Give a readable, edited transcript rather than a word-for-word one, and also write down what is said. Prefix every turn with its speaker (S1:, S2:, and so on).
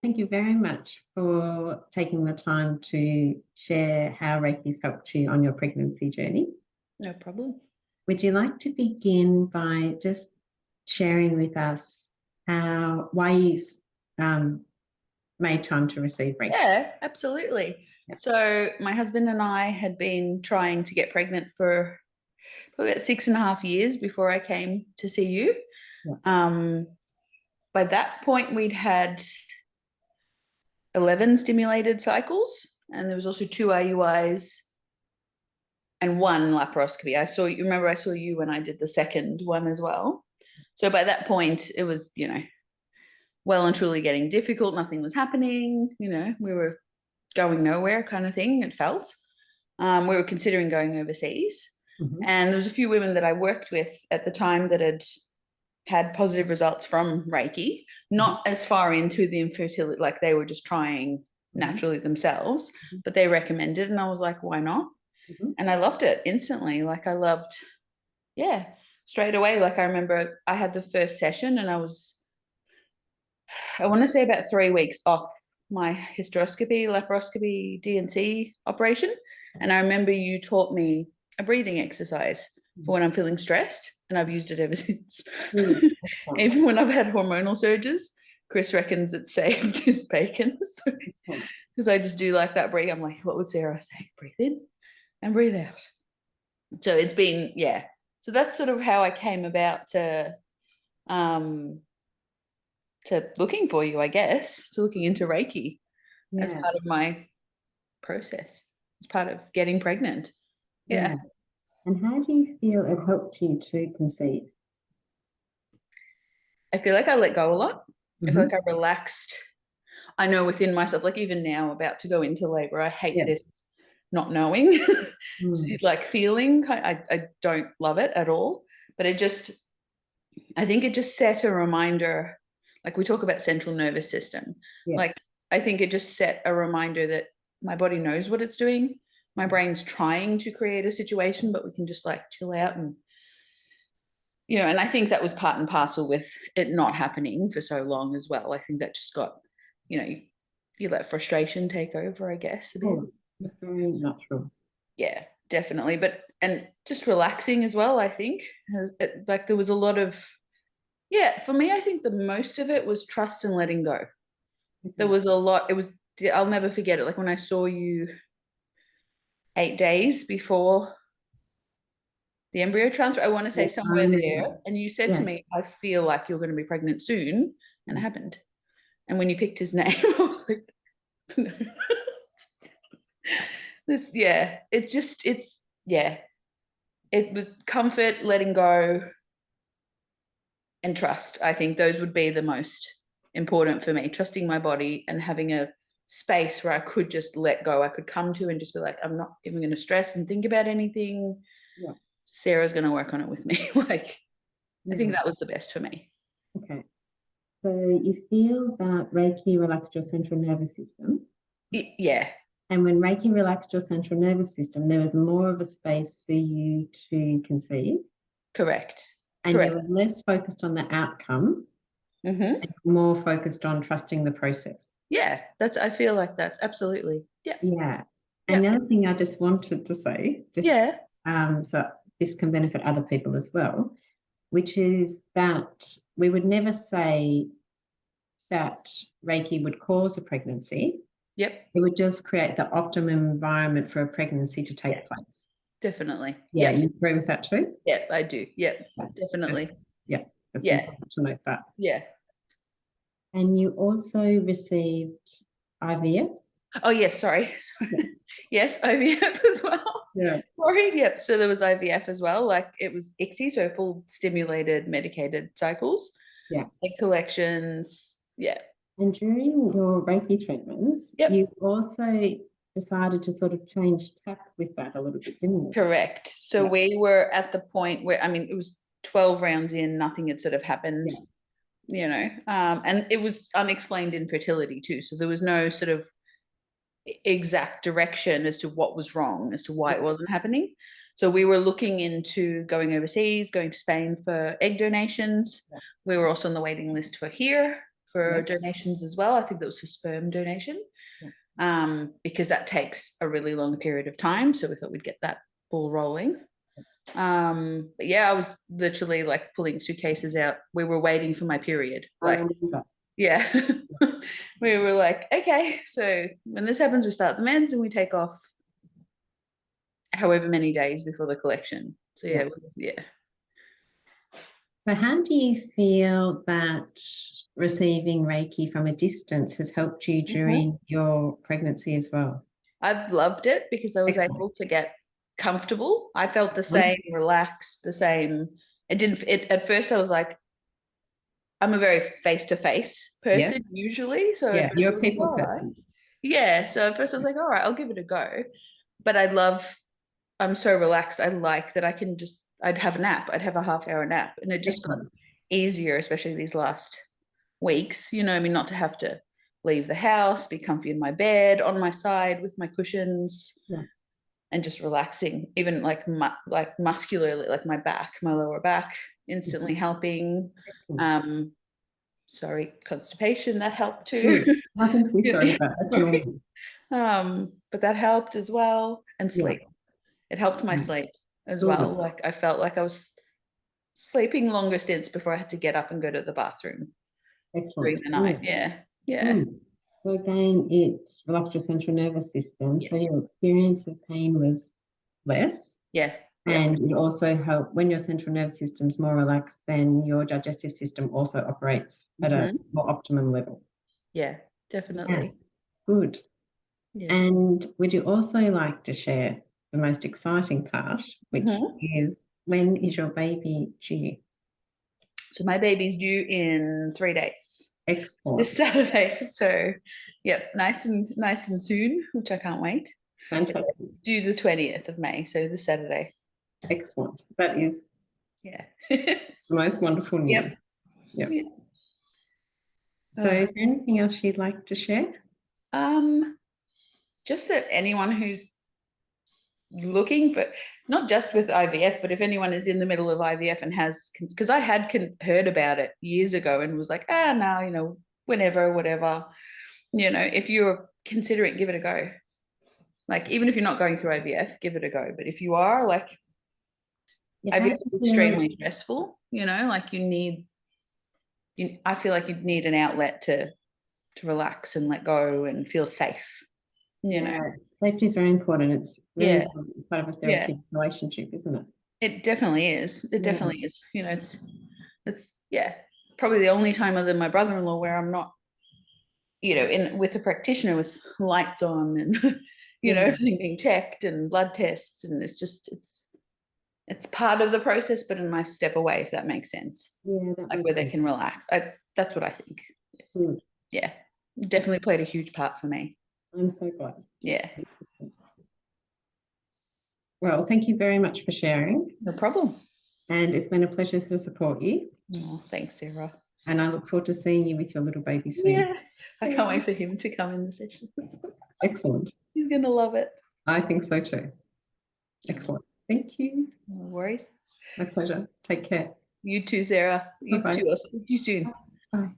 S1: Thank you very much for taking the time to share how Reiki's helped you on your pregnancy journey.
S2: No problem.
S1: Would you like to begin by just sharing with us why you made time to receive Reiki?
S2: Yeah, absolutely.
S1: Yeah.
S2: So my husband and I had been trying to get pregnant for probably about 6.5 years before I came to see you.
S1: Yeah.
S2: By that point, we'd had 11 stimulated cycles, and there was also 2 IUIs and 1 laparoscopy. I saw you when I did the second one as well. So by that point, it was, well and truly getting difficult. Nothing was happening. We were going nowhere kind of thing, it felt. We were considering going overseas.
S1: Mm-hmm.
S2: And there was a few women that I worked with at the time that had positive results from Reiki, not as far into the infertility, like they were just trying naturally themselves, but they recommended, and I was like, why not? And I loved it instantly. Like I loved, straight away. Like I remember I had the first session and I want to say about 3 weeks off my hysteroscopy, laparoscopy, D&C operation. And I remember you taught me a breathing exercise for when I'm feeling stressed, and I've used it ever since. Even when I've had hormonal surges, Chris reckons it's saved his bacon. Because I just do like that breathe. I'm like, what would Sarah say? Breathe in and breathe out. So it's been, So that's sort of how I came about to looking for you, I guess, to looking into Reiki as part of my process, as part of getting pregnant. Yeah.
S1: And how do you feel it helped you to conceive?
S2: I feel like I let go a lot. I feel like I relaxed. I know within myself, like even now about to go into labor, I hate this not knowing, like feeling. I don't love it at all, but I think it just set a reminder. Like we talk about central nervous system. Like I think it just set a reminder that my body knows what it's doing. My brain's trying to create a situation, but we can just like chill out and, and I think that was part and parcel with it not happening for so long as well. I think that just got, you let frustration take over, I guess.
S1: Very natural.
S2: Yeah, definitely. And just relaxing as well, I think. Like there was a lot of, for me, I think the most of it was trust and letting go. There was a lot, I'll never forget it. Like when I saw you 8 days before the embryo transfer, I want to say somewhere there, and you said to me, I feel like you're going to be pregnant soon, and it happened. And when you picked his name, I was like, no. It was comfort, letting go, and trust. I think those would be the most important for me, trusting my body and having a space where I could just let go. I could come to and just be like, I'm not even going to stress and think about anything. Sarah's going to work on it with me. I think that was the best for me.
S1: Okay. So you feel that Reiki relaxed your central nervous system?
S2: Yeah.
S1: And when Reiki relaxed your central nervous system, there was more of a space for you to conceive?
S2: Correct.
S1: And you were less focused on the outcome and more focused on trusting the process?
S2: Yeah, I feel like that's absolutely.
S1: Yeah. And the other thing I just wanted to say, so this can benefit other people as well, which is that we would never say that Reiki would cause a pregnancy.
S2: Yep.
S1: It would just create the optimum environment for a pregnancy to take place.
S2: Definitely.
S1: Yeah, you agree with that too?
S2: Yeah, I do. Yeah, definitely.
S1: That's important to note that.
S2: Yeah.
S1: And you also received IVF?
S2: Oh, yes, sorry. Yes, IVF as well.
S1: Yeah.
S2: Sorry, yep. So there was IVF as well. Like it was ICSI, so full stimulated medicated cycles.
S1: Yeah.
S2: Egg collections. Yeah.
S1: And during your Reiki treatments, you also decided to sort of change tack with that a little bit, didn't you?
S2: Correct. So we were at the point where, it was 12 rounds in, nothing had sort of happened, and it was unexplained infertility too. So there was no sort of exact direction as to what was wrong, as to why it wasn't happening. So we were looking into going overseas, going to Spain for egg donations. We were also on the waiting list for here. for donations as well. I think that was for sperm donation, because that takes a really long period of time. So we thought we'd get that ball rolling. But yeah, I was literally like pulling suitcases out. We were waiting for my period. Like, yeah. We were like, okay, so when this happens, we start the meds and we take off however many days before the collection. So yeah.
S1: So how do you feel that receiving Reiki from a distance has helped you during your pregnancy as well?
S2: I've loved it because I was able to get comfortable. I felt the same, relaxed, the same. At first I was like, I'm a very face-to-face person usually. So
S1: you're a people person.
S2: Yeah. So at first I was like, all right, I'll give it a go. But I'm so relaxed. I like that I'd have a nap. I'd have a half-hour nap. And it just got easier, especially these last weeks, you know, I mean, not to have to leave the house, be comfy in my bed, on my side with my cushions, and just relaxing, even like muscularly, like my back, my lower back, instantly helping. Sorry, constipation, that helped too.
S1: Nothing to be sorry about. That's normal.
S2: But that helped as well. And sleep. It helped my sleep as well. Like I felt like I was sleeping longer stints before I had to get up and go to the bathroom during the night. Yeah.
S1: So again, it relaxed your central nervous system. So your experience of pain was less. And it also helped when your central nervous system's more relaxed, then your digestive system also operates at a more optimum level.
S2: Yeah, definitely.
S1: Good. And would you also like to share the most exciting part, which is, when is your baby due?
S2: So my baby's due in 3 days.
S1: Excellent.
S2: This Saturday. So nice and soon, which I can't wait.
S1: Fantastic.
S2: It's due the 20th of May, so this Saturday.
S1: Excellent. That is
S2: the
S1: most wonderful news. So is there anything else you'd like to share?
S2: Just that anyone who's looking for, not just with IVF, but if anyone is in the middle of IVF and has, because I had heard about it years ago and was like, no, you know, whenever, whatever, you know, if you're considering, give it a go. Like, even if you're not going through IVF, give it a go. But if you are, like, IVF is extremely stressful, you know, like I feel like you need an outlet to relax and let go and feel safe, you know.
S1: Safety is very important. It's really important. It's part of a therapeutic relationship, isn't it?
S2: It definitely is. It definitely is. You know, it's probably the only time other than my brother-in-law where I'm not, you know, with a practitioner with lights on and you know, everything being checked and blood tests, and it's part of the process, but a nice step away, if that makes sense. Like where they can relax. That's what I think. Yeah, definitely played a huge part for me.
S1: I'm so glad.
S2: Yeah.
S1: Well, thank you very much for sharing.
S2: No problem.
S1: And it's been a pleasure to support you.
S2: Oh, thanks, Sarah.
S1: And I look forward to seeing you with your little baby soon.
S2: Yeah, I can't wait for him to come in the sessions.
S1: Excellent.
S2: He's going to love it.
S1: I think so too. Excellent. Thank you.
S2: No worries.
S1: My pleasure. Take care.
S2: You too, Sarah. You too. I'll see you soon.
S1: Bye.